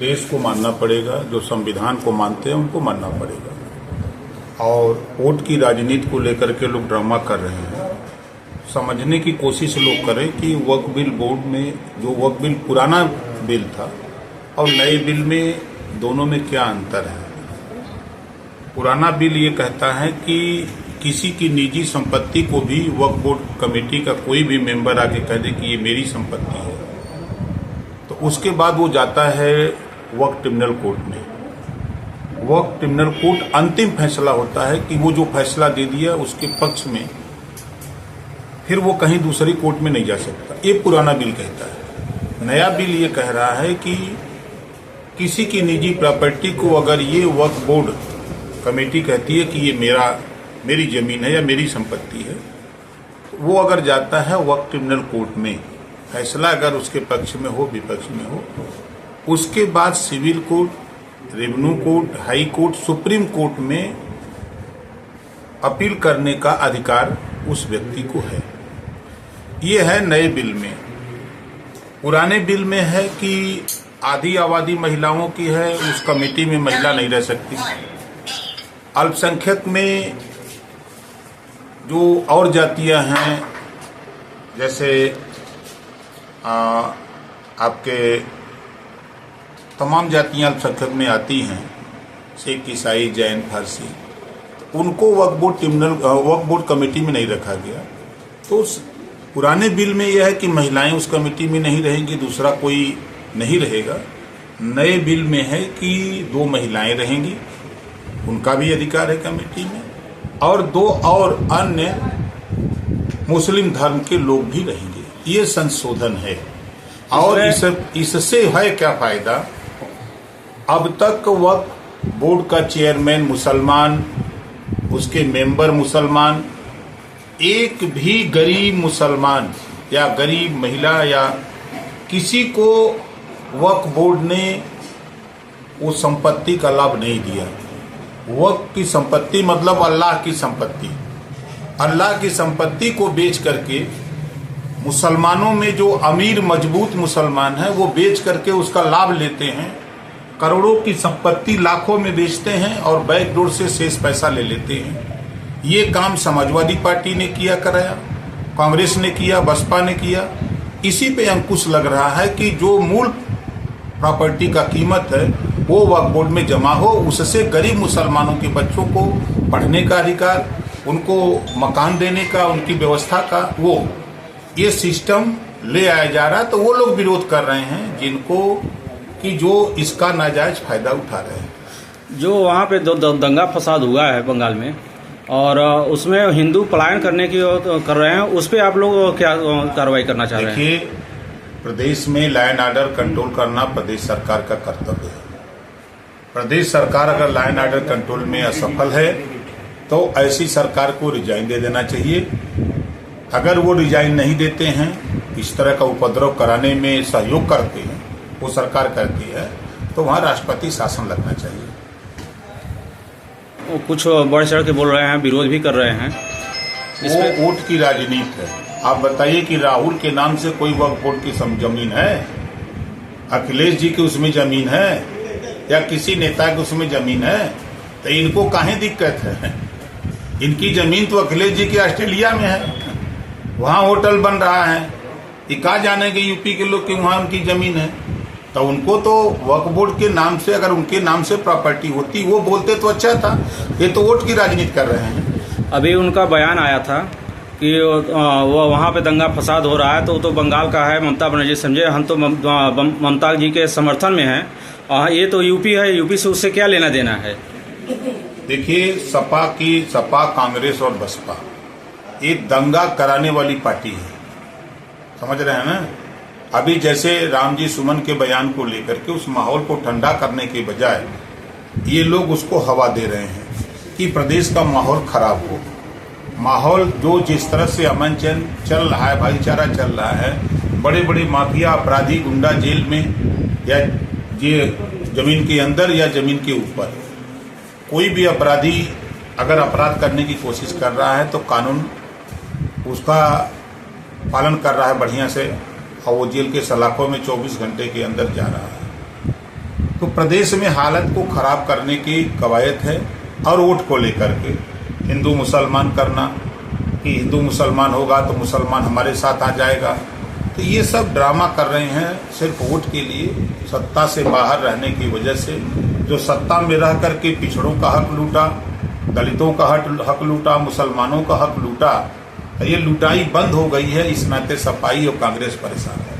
देश को मानना पड़ेगा, जो संविधान को मानते हैं उनको मानना पड़ेगा। और वोट की राजनीति को लेकर के लोग ड्रामा कर रहे हैं। समझने की कोशिश लोग करें कि वक्फ बिल बोर्ड में जो वक्फ बिल पुराना बिल था और नए बिल में दोनों में क्या अंतर है। पुराना बिल ये कहता है कि किसी की निजी संपत्ति को भी वक्फ बोर्ड कमेटी का कोई भी मेंबर आके कह दे कि ये मेरी संपत्ति है, तो उसके बाद वो जाता है वक्फ ट्रिब्यूनल कोर्ट में। वक्फ ट्रिब्यूनल कोर्ट अंतिम फैसला होता है कि वो जो फैसला दे दिया उसके पक्ष में फिर वो कहीं दूसरी कोर्ट में नहीं जा सकता। ये पुराना बिल कहता है। नया बिल ये कह रहा है कि किसी की निजी प्रॉपर्टी को अगर ये वक्फ बोर्ड कमेटी कहती है कि ये मेरी जमीन है या मेरी संपत्ति है, वो अगर जाता है वक्फ ट्रिब्यूनल कोर्ट में, फैसला अगर उसके पक्ष में हो विपक्ष में हो, उसके बाद civil court, revenue court, high court, supreme court में अपील करने का अधिकार उस व्यक्ति को है। ये है नए बिल में। पुराने बिल में है कि आधी आबादी महिलाओं की है, उस कमेटी में महिला नहीं रह सकती। अल्पसंख्यक में जो और जातियां हैं, जैसे आपके तमाम जातियां अल्पसंख्यक में आती हैं, सिख, ईसाई, जैन, फारसी, तो उनको वक्फ बोर्ड कमेटी में नहीं रखा गया। तो पुराने बिल में यह है कि महिलाएं उस कमेटी में नहीं रहेंगी, दूसरा कोई नहीं रहेगा। नए बिल में है कि 2 महिलाएं रहेंगी, उनका भी अधिकार है कमेटी में, और 2 और अन्य मुस्लिम धर्म के लोग भी रहेंगे। ये संशोधन है। और इससे है क्या फायदा। अब तक वक्फ बोर्ड का चेयरमैन मुसलमान, उसके मेंबर मुसलमान, एक भी गरीब मुसलमान या गरीब महिला या किसी को वक्फ बोर्ड ने वो संपत्ति का लाभ नहीं दिया। वक्फ की संपत्ति मतलब अल्लाह की संपत्ति। अल्लाह की संपत्ति को बेच करके मुसलमानों में जो अमीर मजबूत मुसलमान है वो बेच करके उसका लाभ लेते हैं। करोड़ों की संपत्ति लाखों में बेचते हैं और बैकडोर से शेष पैसा ले लेते हैं। ये काम समाजवादी पार्टी ने किया कराया, कांग्रेस ने किया, बसपा ने किया। इसी पे अंकुश लग रहा है कि जो मूल प्रॉपर्टी का कीमत है वो वक्फ बोर्ड में जमा हो, उससे गरीब मुसलमानों के बच्चों को पढ़ने का अधिकार, उनको मकान देने का, उनकी व्यवस्था का वो ये सिस्टम ले आया जा रहा है। तो वो लोग विरोध कर रहे हैं जिनको कि जो इसका नाजायज फायदा उठा रहे हैं। जो वहाँ पे दंगा फसाद हुआ है बंगाल में और उसमें हिंदू पलायन करने की कर रहे हैं, उस पर आप लोग क्या कार्रवाई करना चाह रहे हैं? देखिए, प्रदेश में लॉ एंड ऑर्डर कंट्रोल करना प्रदेश सरकार का कर्तव्य है। प्रदेश सरकार अगर लॉ एंड ऑर्डर कंट्रोल में असफल है तो ऐसी सरकार को रिजाइन दे देना चाहिए। अगर वो रिजाइन नहीं देते हैं, इस तरह का उपद्रव कराने में सहयोग करते हैं, वो सरकार करती है, तो वहाँ राष्ट्रपति शासन लगना चाहिए। कुछ बढ़ चढ़ के बोल रहे हैं, विरोध भी कर रहे हैं। वो वोट की राजनीति है। आप बताइए कि राहुल के नाम से कोई वक्फ बोर्ड की जमीन है? अखिलेश जी की उसमें जमीन है या किसी नेता की उसमें जमीन है? तो इनको काहे दिक्कत है? इनकी जमीन तो अखिलेश जी की ऑस्ट्रेलिया में है, वहाँ होटल बन रहा है। ये कहा जानेंगे यूपी के लोग कि वहाँ उनकी जमीन है। तो उनको तो वक्फ बोर्ड के नाम से, अगर उनके नाम से प्रॉपर्टी होती, वो बोलते तो अच्छा था। ये तो वोट की राजनीति कर रहे हैं। अभी उनका बयान आया था कि वो वहाँ पे दंगा फसाद हो रहा है, तो बंगाल का है, ममता बनर्जी समझे, हम तो ममता जी के समर्थन में हैं। ये तो यूपी है, यूपी से उससे क्या लेना देना है? देखिए, सपा, कांग्रेस और बसपा ये दंगा कराने वाली पार्टी है, समझ रहे हैं ना। अभी जैसे रामजी सुमन के बयान को लेकर के उस माहौल को ठंडा करने के बजाय ये लोग उसको हवा दे रहे हैं कि प्रदेश का माहौल खराब हो। माहौल जो जिस तरह से अमन चैन चल रहा है, भाईचारा चल रहा है, बड़े बड़े माफिया अपराधी गुंडा जेल में या ये जमीन के अंदर या जमीन के ऊपर, कोई भी अपराधी अगर अपराध करने की कोशिश कर रहा है तो कानून उसका पालन कर रहा है बढ़िया से, और वो जेल के सलाखों में 24 घंटे के अंदर जा रहा है। तो प्रदेश में हालत को खराब करने की कवायद है और वोट को लेकर के हिंदू मुसलमान करना कि हिंदू मुसलमान होगा तो मुसलमान हमारे साथ आ जाएगा। तो ये सब ड्रामा कर रहे हैं सिर्फ वोट के लिए, सत्ता से बाहर रहने की वजह से। जो सत्ता में रह करके पिछड़ों का हक लूटा, दलितों का हक लूटा, मुसलमानों का हक लूटा, ये लुटाई बंद हो गई है। इस नाते सपाई और कांग्रेस परेशान है।